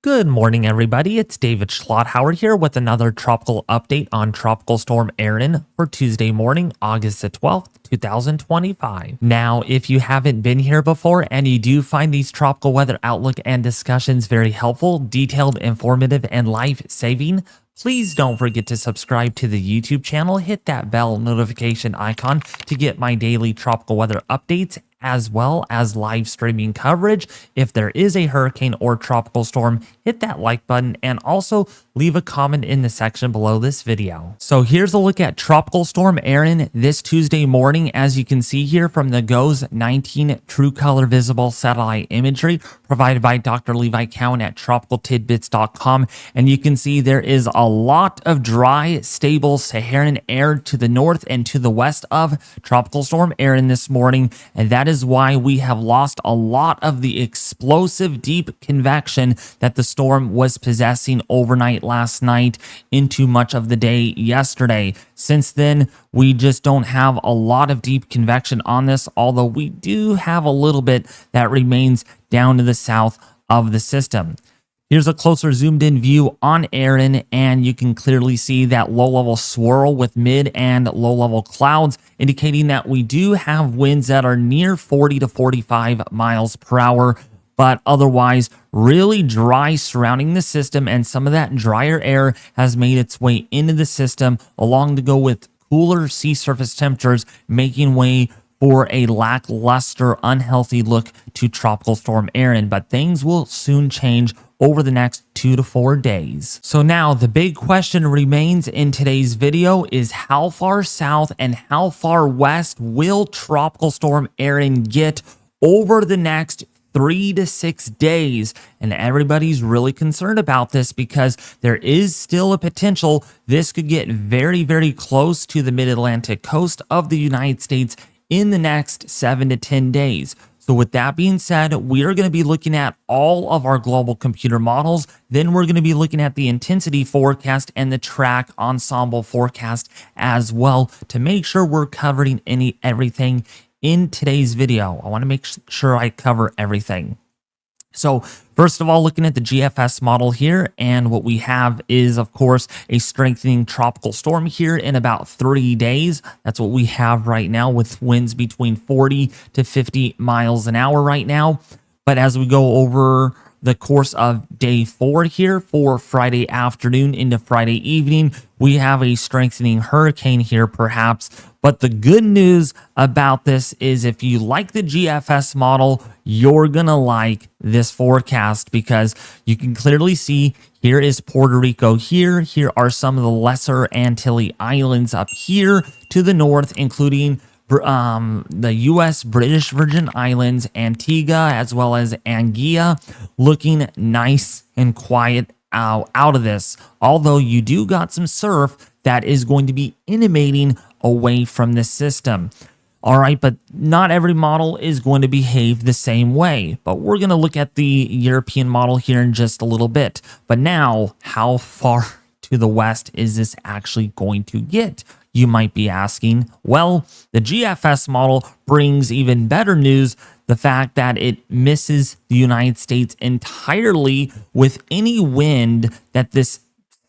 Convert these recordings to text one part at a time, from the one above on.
Good morning, everybody. It's David Schlotthauer here with another tropical update on Tropical Storm Erin for Tuesday morning, August the 12th, 2025. Now, if you haven't been here before and you do find these tropical weather outlook and discussions very helpful, detailed, informative, and life-saving, please don't forget to subscribe to the YouTube channel, hit that bell notification icon to get my daily tropical weather updates as well as live streaming coverage. If there is a hurricane or tropical storm, hit that like button and also leave a comment in the section below this video. So here's a look at Tropical Storm Erin this Tuesday morning. As you can see here from the GOES 19 True Color Visible Satellite Imagery provided by Dr. Levi Cowan at tropicaltidbits.com. And you can see there is a lot of dry, stable Saharan air to the north and to the west of Tropical Storm Erin this morning. And that is why we have lost a lot of the explosive deep convection that the storm was possessing overnight last night into much of the day yesterday. Since then, we just don't have a lot of deep convection on this, although we do have a little bit that remains down to the south of the system. Here's a closer zoomed in view on Erin, and you can clearly see that low level swirl with mid and low level clouds, indicating that we do have winds that are near 40 to 45 miles per hour, but otherwise really dry surrounding the system, and some of that drier air has made its way into the system along to go with cooler sea surface temperatures, making way for a lackluster, unhealthy look to Tropical Storm Erin. But things will soon change over the next 2 to 4 days. So now the big question remains in today's video is how far south and how far west will Tropical Storm Erin get over the next 3 to 6 days? And everybody's really concerned about this because there is still a potential this could get very, very close to the mid-Atlantic coast of the United States in the next 7 to 10 days. So with that being said, we are going to be looking at all of our global computer models. Then we're going to be looking at the intensity forecast and the track ensemble forecast as well to make sure we're covering everything in today's video. I want to make sure I cover everything. So first of all, looking at the GFS model here, and what we have is, of course, a strengthening tropical storm here in about 3 days. That's what we have right now with winds between 40 to 50 miles an hour right now. But as we go over the course of day 4 here for Friday afternoon into Friday evening, we have a strengthening hurricane here perhaps. But the good news about this is if you like the GFS model, you're going to like this forecast because you can clearly see here is Puerto Rico here. Here are some of the lesser Antilles Islands up here to the north, including the U.S. British Virgin Islands, Antigua, as well as Anguilla, looking nice and quiet out of this. Although you do got some surf that is going to be intimating away from the system. All right, but not every model is going to behave the same way. But we're going to look at the European model here in just a little bit. But now, how far to the west is this actually going to get? You might be asking. Well, the GFS model brings even better news, the fact that it misses the United States entirely with any wind that this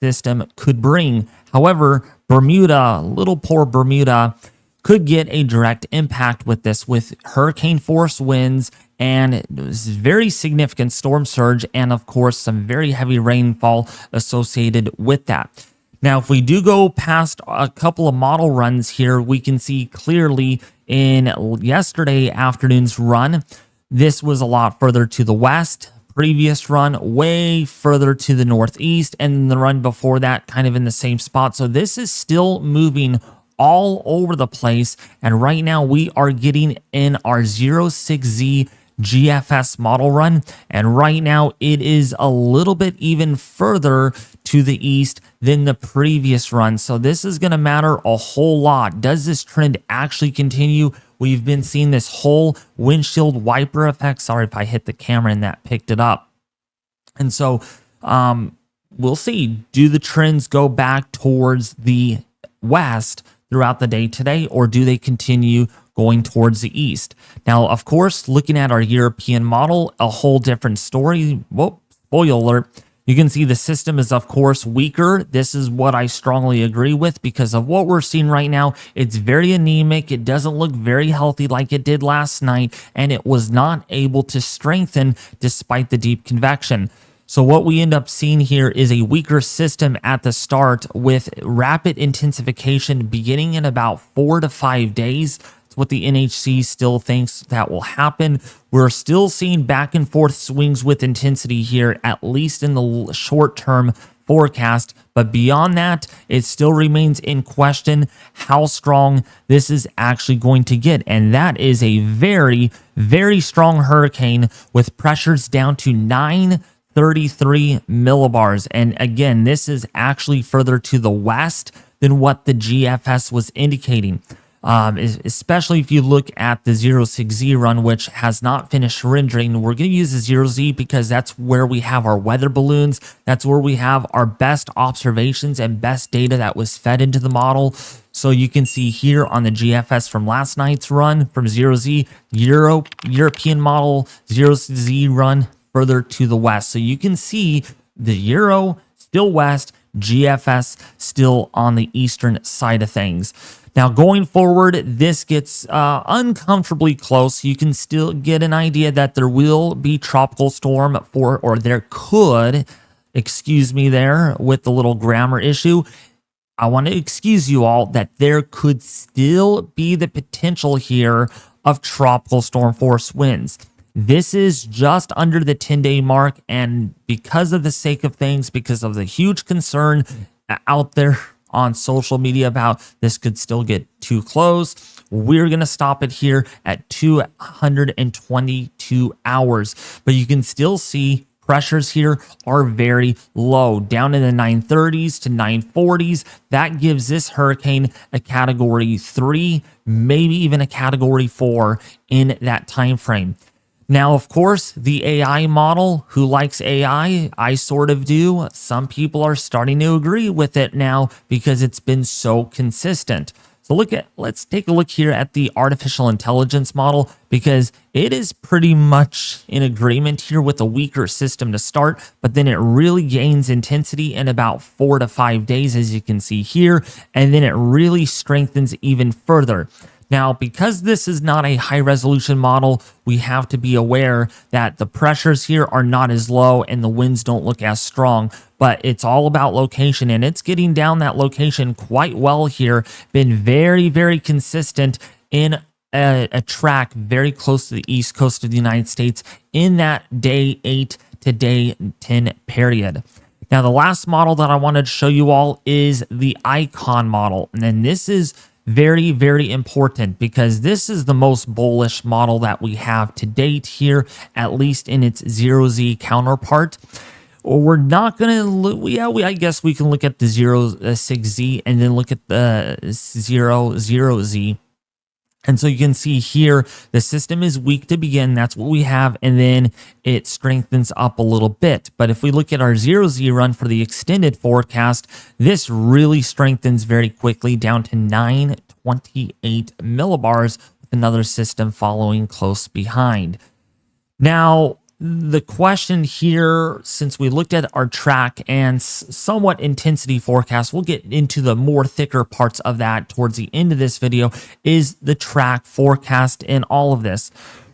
system could bring. However, Bermuda, little poor Bermuda, could get a direct impact with this, with hurricane force winds and very significant storm surge, and of course some very heavy rainfall associated with that. Now, if we do go past a couple of model runs here, we can see clearly in yesterday afternoon's run, this was a lot further to the west. Previous run way further to the northeast, and the run before that kind of in the same spot. So this is still moving all over the place, and right now we are getting in our 06Z GFS model run, and right now it is a little bit even further to the east than the previous run. So this is going to matter a whole lot. Does this trend actually continue? We've been seeing this whole windshield wiper effect. Sorry if I hit the camera and that picked it up. And so we'll see. Do the trends go back towards the west throughout the day today, or do they continue going towards the east? Now, of course, looking at our European model, a whole different story. Whoop, spoiler alert. You can see the system is, of course, weaker. This is what I strongly agree with because of what we're seeing right now. It's very anemic. It doesn't look very healthy like it did last night, and it was not able to strengthen despite the deep convection. So what we end up seeing here is a weaker system at the start with rapid intensification beginning in about 4 to 5 days. What the NHC still thinks that will happen. We're still seeing back and forth swings with intensity here, at least in the short term forecast. But beyond that, it still remains in question how strong this is actually going to get. And that is a very, very strong hurricane with pressures down to 933 millibars. And again, this is actually further to the west than what the GFS was indicating. Especially if you look at the 06Z run, which has not finished rendering. We're going to use the 0Z because that's where we have our weather balloons. That's where we have our best observations and best data that was fed into the model. So you can see here on the GFS from last night's run from 0Z, European model, 0Z run further to the west. So you can see the Euro still west, GFS still on the eastern side of things. Now, going forward, this gets uncomfortably close. You can still get an idea that there will be tropical storm or there could, excuse me there with the little grammar issue. I want to excuse you all that there could still be the potential here of tropical storm force winds. This is just under the 10-day mark, and because of the sake of things, because of the huge concern out there on social media about this could still get too close, we're going to stop it here at 222 hours. But you can still see pressures here are very low, down in the 930s to 940s. That gives this hurricane a category 3, maybe even a category 4 in that time frame. Now, of course, the AI model, who likes AI? I sort of do. Some people are starting to agree with it now because it's been so consistent. So let's take a look here at the artificial intelligence model because it is pretty much in agreement here with a weaker system to start, but then it really gains intensity in about 4 to 5 days, as you can see here, and then it really strengthens even further. Now, because this is not a high resolution model, we have to be aware that the pressures here are not as low and the winds don't look as strong, but it's all about location, and it's getting down that location quite well here. Been very, very consistent in a track very close to the east coast of the United States in that day 8 to day 10 period. Now, the last model that I wanted to show you all is the Icon model, and then this is very, very important because this is the most bullish model that we have to date here, at least in its 0Z counterpart. We're not going to look, I guess we can look at the 06Z and then look at the 00Z. And so you can see here, the system is weak to begin. That's what we have. And then it strengthens up a little bit. But if we look at our 0Z run for the extended forecast, this really strengthens very quickly down to 928 millibars with another system following close behind. Now, the question here, since we looked at our track and somewhat intensity forecast, we'll get into the more thicker parts of that towards the end of this video, is the track forecast in all of this.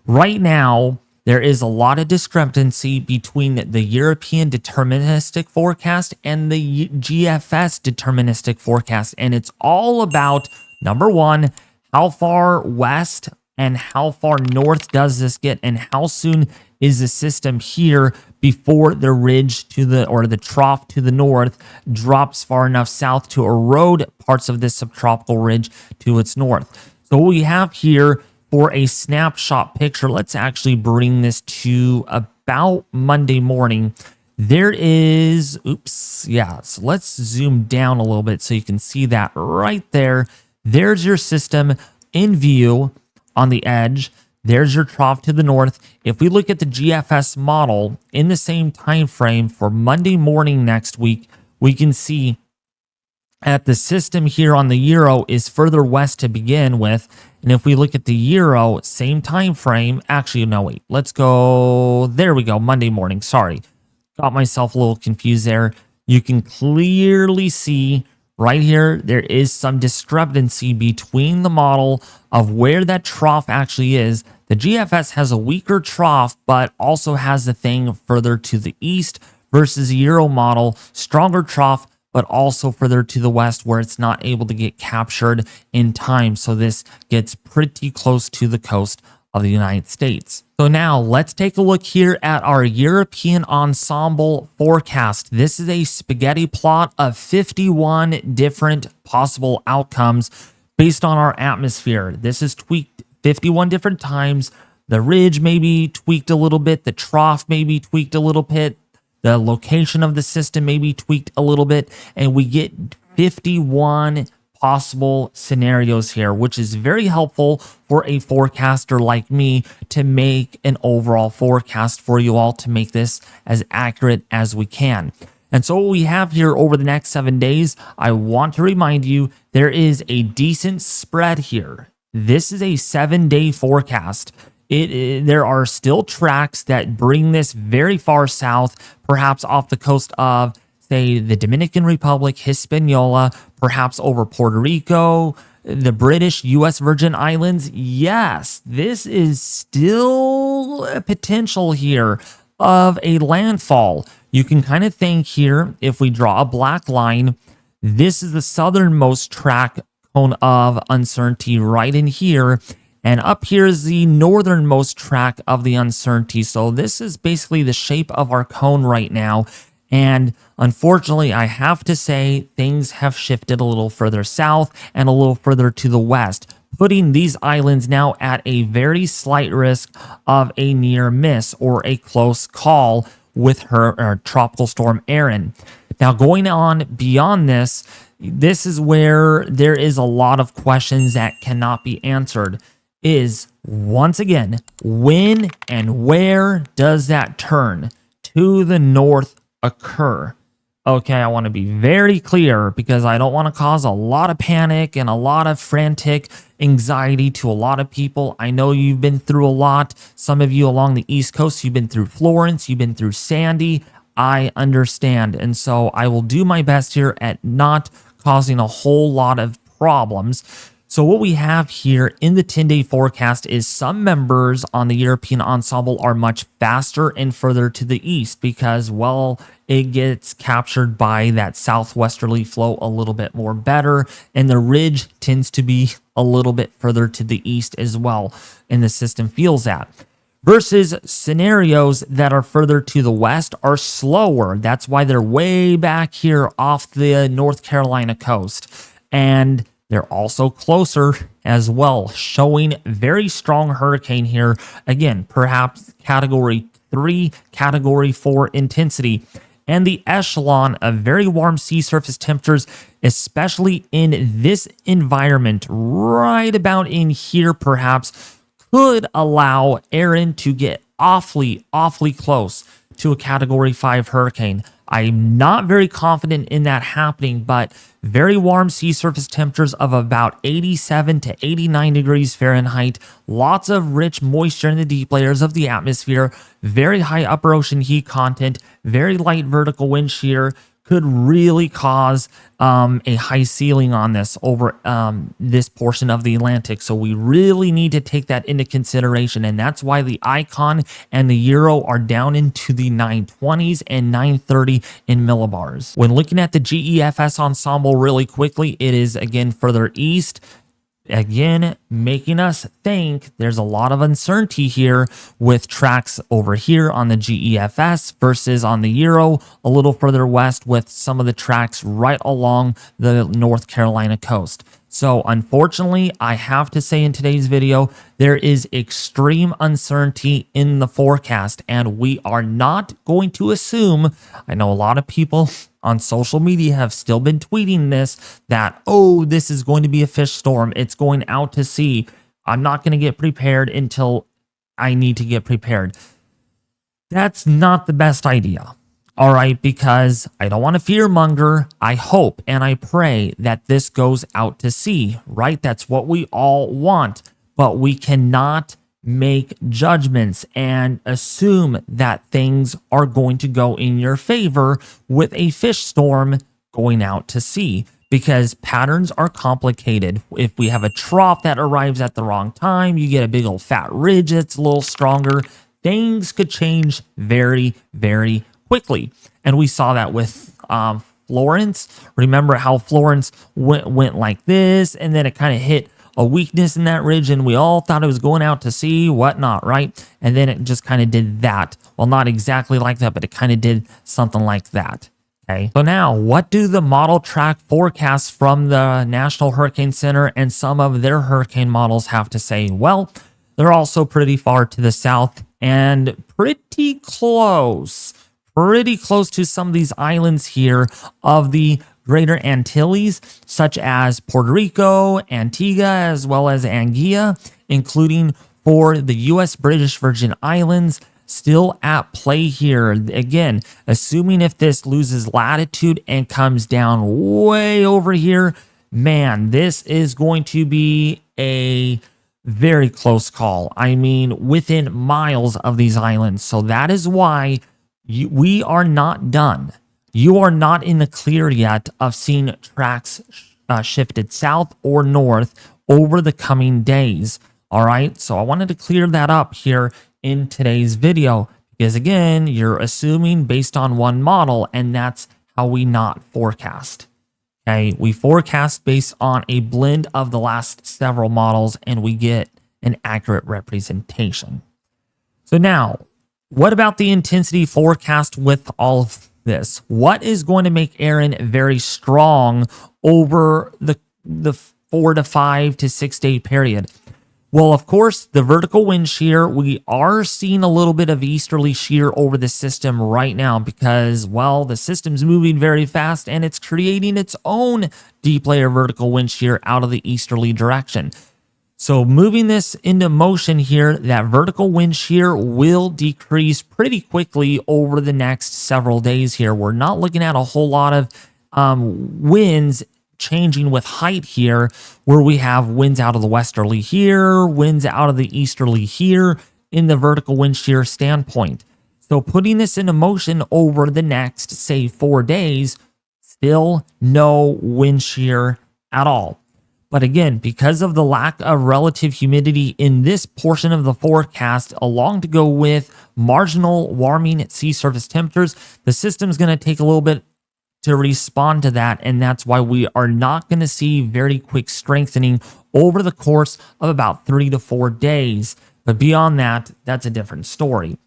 Right now, there is a lot of discrepancy between the European deterministic forecast and the GFS deterministic forecast. And it's all about, number one, how far west and how far north does this get, and how soon is the system here before the ridge to the, or the trough to the north drops far enough south to erode parts of this subtropical ridge to its north. So what we have here for a snapshot picture, let's actually bring this to about Monday morning. There is, so let's zoom down a little bit so you can see that right there. There's your system in view on the edge. There's your trough to the north. If we look at the GFS model in the same time frame for Monday morning next week, we can see that the system here on the Euro is further west to begin with. And if we look at the Euro, same time frame, actually, no, wait, let's go, there we go, Monday morning, sorry. got myself a little confused there. You can clearly see right here, there is some discrepancy between the model of where that trough actually is. The GFS has a weaker trough, but also has the thing further to the east versus the Euro model, stronger trough, but also further to the west where it's not able to get captured in time. So this gets pretty close to the coast of the United States. So now let's take a look here at our European ensemble forecast. This is a spaghetti plot of 51 different possible outcomes based on our atmosphere. This is tweaked 51 different times. The ridge may be tweaked a little bit. The trough may be tweaked a little bit. The location of the system may be tweaked a little bit. And we get 51 possible scenarios here, which is very helpful for a forecaster like me to make an overall forecast for you all to make this as accurate as we can. And so what we have here over the next 7 days, I want to remind you, there is a decent spread here. This is a 7-day forecast. There are still tracks that bring this very far south, perhaps off the coast of, say, the Dominican Republic, Hispaniola, perhaps over Puerto Rico, the British U.S. Virgin Islands. Yes, this is still a potential here of a landfall. You can kind of think here, if we draw a black line, this is the southernmost track cone of uncertainty right in here. And up here is the northernmost track of the uncertainty. So this is basically the shape of our cone right now. And unfortunately, I have to say things have shifted a little further south and a little further to the west, putting these islands now at a very slight risk of a near miss or a close call with her Tropical Storm Erin. Now, going on beyond this, this is where there is a lot of questions that cannot be answered. Is, once again, when and where does that turn to the north occur? Okay, I want to be very clear because I don't want to cause a lot of panic and a lot of frantic anxiety to a lot of people. I know you've been through a lot. Some of you along the East Coast, you've been through Florence, you've been through Sandy. I understand. And so I will do my best here at not causing a whole lot of problems. So what we have here in the 10-day forecast is some members on the European ensemble are much faster and further to the east because, well, it gets captured by that southwesterly flow a little bit more better, and the ridge tends to be a little bit further to the east as well, and the system feels that. Versus scenarios that are further to the west are slower. That's why they're way back here off the North Carolina coast. And they're also closer as well, showing very strong hurricane here. Again, perhaps category 3, category 4 intensity. And the echelon of very warm sea surface temperatures, especially in this environment, right about in here perhaps, could allow Erin to get awfully close to a category 5 hurricane. I'm not very confident in that happening, but very warm sea surface temperatures of about 87 to 89 degrees Fahrenheit, lots of rich moisture in the deep layers of the atmosphere, very high upper ocean heat content, very light vertical wind shear, could really cause a high ceiling on this over this portion of the Atlantic. So we really need to take that into consideration. And that's why the icon and the euro are down into the 920s and 930 in millibars. When looking at the GEFS ensemble really quickly, it is again further east. Again, making us think there's a lot of uncertainty here with tracks over here on the GEFS versus on the Euro a little further west with some of the tracks right along the North Carolina coast. So unfortunately, I have to say in today's video, there is extreme uncertainty in the forecast, and we are not going to assume, I know a lot of people on social media have still been tweeting this, that, oh, this is going to be a fish storm. It's going out to sea. I'm not going to get prepared until I need to get prepared. That's not the best idea. All right, because I don't want to fearmonger. I hope and I pray that this goes out to sea, right? That's what we all want, but we cannot make judgments and assume that things are going to go in your favor with a fish storm going out to sea, because patterns are complicated. If we have a trough that arrives at the wrong time, you get a big old fat ridge that's a little stronger. Things could change very, very quickly. And we saw that with Florence. Remember how Florence went like this, and then it kind of hit a weakness in that ridge, and we all thought it was going out to sea, whatnot, right? And then it just kind of did that. Well, not exactly like that, but it kind of did something like that. Okay. So now, what do the model track forecasts from the National Hurricane Center and some of their hurricane models have to say? Well, they're also pretty far to the south and pretty close to some of these islands here of the Greater Antilles, such as Puerto Rico, Antigua, as well as Anguilla, including for the U.S. British Virgin Islands, still at play here. Again, assuming if this loses latitude and comes down way over here, man, this is going to be a very close call. I mean, within miles of these islands. So that is why we are not done. You are not in the clear yet of seeing tracks shifted south or north over the coming days. All right, so I wanted to clear that up here in today's video, because again, you're assuming based on one model, and that's how we not forecast. Okay, we forecast based on a blend of the last several models, and we get an accurate representation. So now, what about the intensity forecast with all of this? What is going to make Erin very strong over the 4 to 5 to 6 day period? Well, of course, the vertical wind shear, we are seeing a little bit of easterly shear over the system right now because, well, the system's moving very fast and it's creating its own deep layer vertical wind shear out of the easterly direction. So moving this into motion here, that vertical wind shear will decrease pretty quickly over the next several days here. We're not looking at a whole lot of winds changing with height here, where we have winds out of the westerly here, winds out of the easterly here in the vertical wind shear standpoint. So putting this into motion over the next, say, 4 days, still no wind shear at all. But again, because of the lack of relative humidity in this portion of the forecast, along to go with marginal warming at sea surface temperatures, the system's going to take a little bit to respond to that, and that's why we are not going to see very quick strengthening over the course of about 3 to 4 days. But beyond that, that's a different story.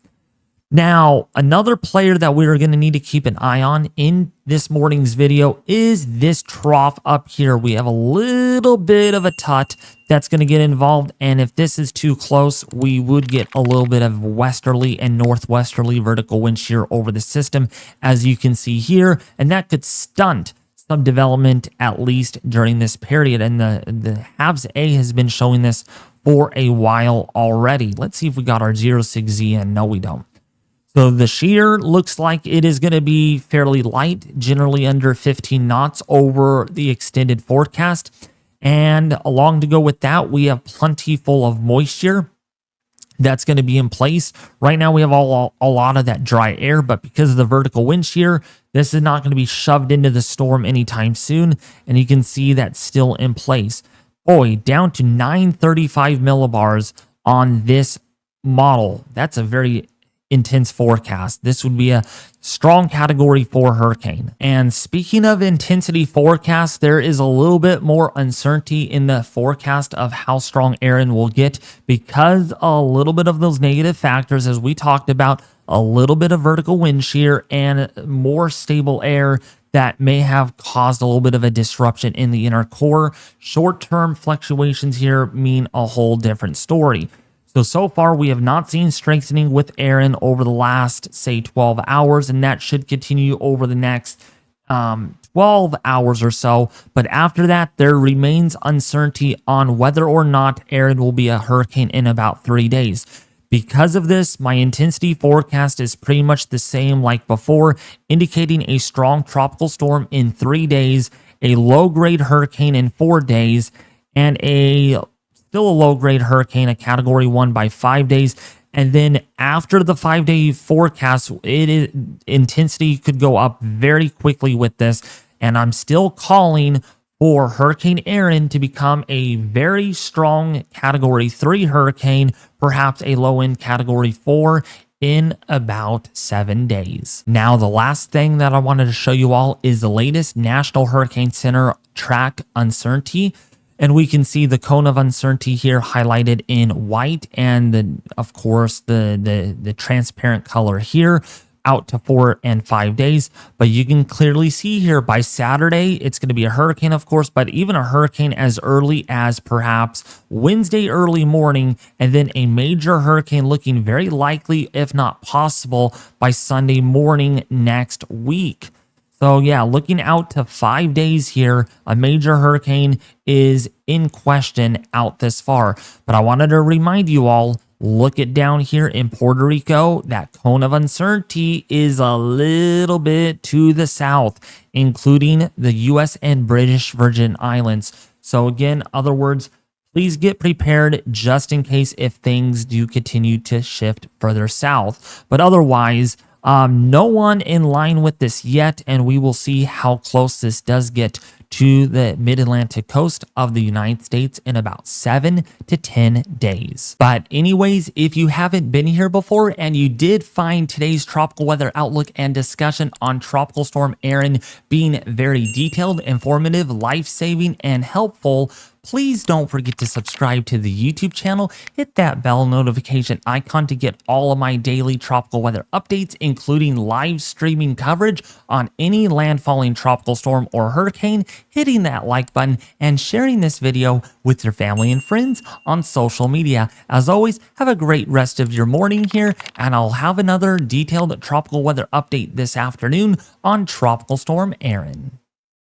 Now, another player that we're going to need to keep an eye on in this morning's video is this trough up here. We have a little bit of a tut that's going to get involved, and if this is too close, we would get a little bit of westerly and northwesterly vertical wind shear over the system, as you can see here, and that could stunt some development at least during this period. And the HAVS A has been showing this for a while already. Let's see if we got our 06Z in. No, we don't. So the shear looks like it is going to be fairly light, generally under 15 knots over the extended forecast. And along to go with that, we have plenty full of moisture that's going to be in place. Right now, we have a lot of that dry air, but because of the vertical wind shear, this is not going to be shoved into the storm anytime soon. And you can see that's still in place. Boy, down to 935 millibars on this model. That's a very intense forecast. This would be a strong category 4 hurricane. And speaking of intensity forecast, there is a little bit more uncertainty in the forecast of how strong Erin will get because a little bit of those negative factors, as we talked about, a little bit of vertical wind shear and more stable air that may have caused a little bit of a disruption in the inner core. Short-term fluctuations here mean a whole different story. So far, we have not seen strengthening with Erin over the last, say, 12 hours, and that should continue over the next 12 hours or so. But after that, there remains uncertainty on whether or not Erin will be a hurricane in about 3 days. Because of this, my intensity forecast is pretty much the same like before, indicating a strong tropical storm in 3 days, a low-grade hurricane in 4 days, and a still a low-grade hurricane, a Category 1 by 5 days. And then after the 5-day forecast, intensity could go up very quickly with this. And I'm still calling for Hurricane Erin to become a very strong Category 3 hurricane, perhaps a low-end Category 4 in about 7 days. Now, the last thing that I wanted to show you all is the latest National Hurricane Center track uncertainty. And we can see the cone of uncertainty here highlighted in white, and of course the transparent color here out to 4 and 5 days. But you can clearly see here by Saturday, it's going to be a hurricane, of course, but even a hurricane as early as perhaps Wednesday early morning, and then a major hurricane looking very likely, if not possible, by Sunday morning next week. So yeah, looking out to 5 days here, a major hurricane is in question out this far. But I wanted to remind you all, look at down here in Puerto Rico, that cone of uncertainty is a little bit to the south, including the U.S. and British Virgin Islands. So again, other words, please get prepared just in case if things do continue to shift further south. But otherwise, no one in line with this yet, and we will see how close this does get to the mid-Atlantic coast of the United States in about 7 to 10 days. But anyways, if you haven't been here before and you did find today's tropical weather outlook and discussion on Tropical Storm Erin being very detailed, informative, life-saving, and helpful, please don't forget to subscribe to the YouTube channel, hit that bell notification icon to get all of my daily tropical weather updates, including live streaming coverage on any landfalling tropical storm or hurricane, hitting that like button, and sharing this video with your family and friends on social media. As always, have a great rest of your morning here, and I'll have another detailed tropical weather update this afternoon on Tropical Storm Erin.